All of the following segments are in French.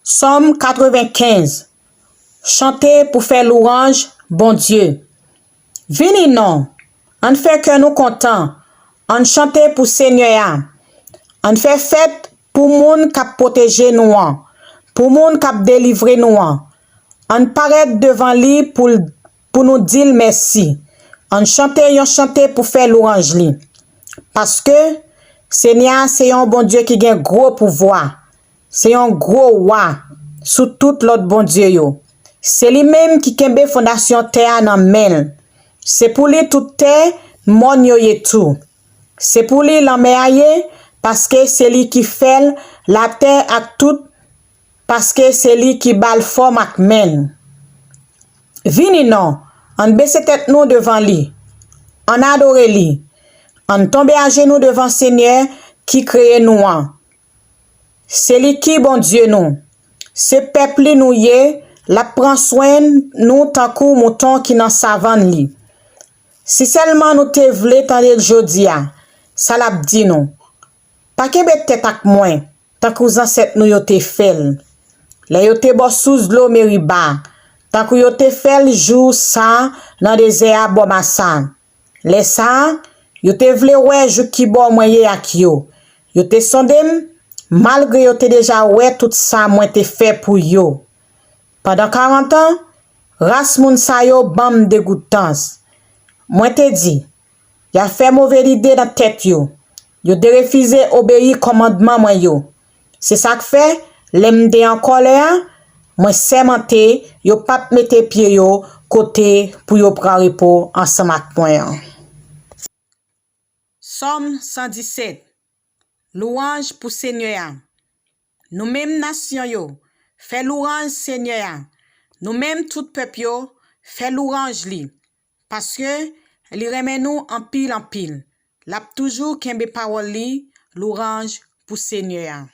Somme 95. Chanter pour faire louange, bon Dieu. Vini non, on fait que nous contents, on chante pour Seigneur, on fait fête pour moun qui protéger nous, pour moun qui délivrer nous. On paraît devant lui pour nous dire merci. On chante pour faire louange li. Parce que Seigneur c'est un bon Dieu qui a un gros pouvoir. C'est un gros roi sous tout l'autre bon Dieu yo. C'est lui-même qui kembe fondation terre nan men. C'est pour lui toute terre mon yo ye tout. C'est pour lui l'enmerye parce que c'est lui qui fait la terre ak tout parce que c'est lui qui bal forme ak men. Vini non, on baisse tête nous devant lui. On adore lui. On tombe à genoux devant Seigneur qui crée nous. C'est lui qui bon Dieu nous. C'est peuple nous yé, la prend soin nous tant kou mouton qui nan savane li. Si seulement nous te vle tande jodia, ça l'a dit nous. Pas kembe tête ak moins, tant kou ancêtre nous yo te fel. Les yo te bo sous l'eau Meriba, tant kou yo te fel jour ça dans désert Bomassa. Les ça, yo te vle wè jou ki bo moyen ak yo. Yo te sondem malgré yo te déjà ouais tout ça moi te fait pour yo. Pendant 40 ans, race moun sa yo bam dégoûtance. Moi te dit, y a fait mauvaise idée dans tête yo. Yo de refuser obéir commandement moi yo. C'est ça que fait, l'aime de en colère, moi sermenté, yo pas mette pied yo côté pour yo prendre repos ensemble avec moi. Somme 117. Louange pour Seigneur. Nous-mêmes nation yo, fait louange Seigneur. Nous-mêmes tout peuple yo, fait louange li. Parce que li remet nous en pile. L'a toujours kembe parole li, louange pour Seigneur.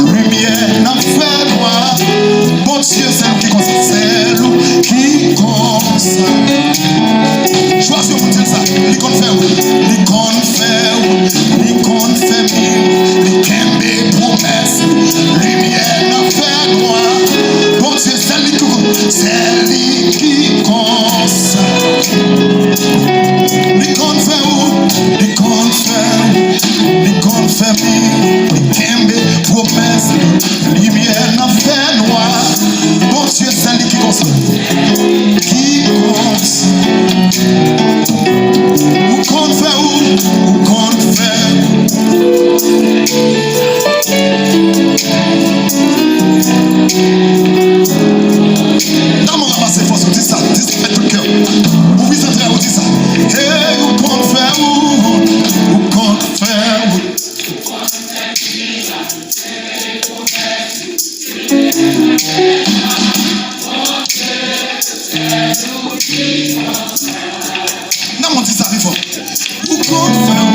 lumière n'a fait noir. Bon Dieu, c'est nous qui conseille, c'est nous qui conseille. Choisis pour dire ça, les confère, les confère, les kembe promesses, lumière n'a fait noir. Bon Dieu, c'est lui qui conseille. Les confère, les kembe promesses, lumière n'a fait noir. Bon Dieu, c'est lui qui conseille. Qui conseille. Ou confère, ou confère. Dans mon ramassé force, on dit ça, faites tout le cœur. Ou vous entrez, on dit ça. Hey, ou confère, ou confère. Non, on dit ça, il faut. Ou confère.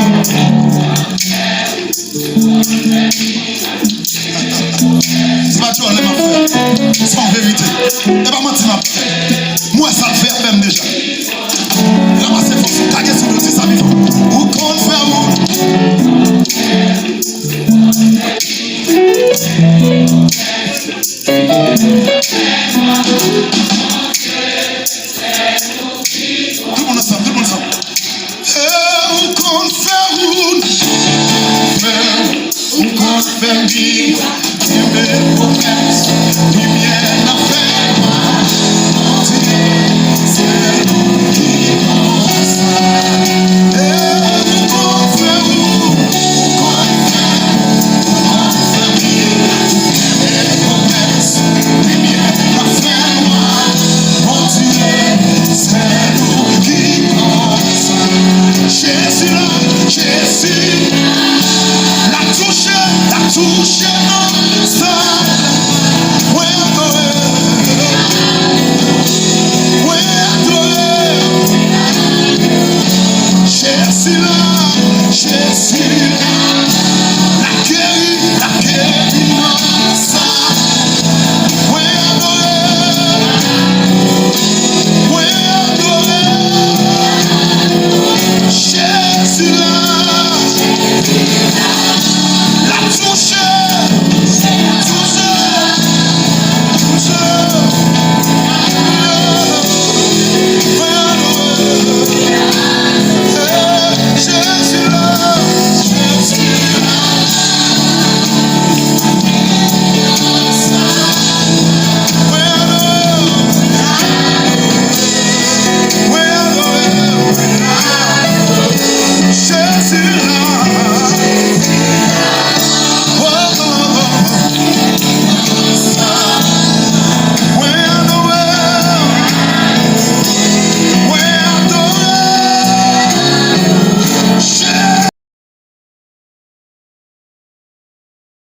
C'est pas toi, ma frère. C'est en vérité. Et pas mentir, ma frère. Moi, ça le fait même déjà. Là, c'est faux. T'as qu'est-ce que tu dis ça, il faut. Ou confère, tout le monde ensemble, tout le monde ensemble. Ou confère, ou confère, lumière n'a fait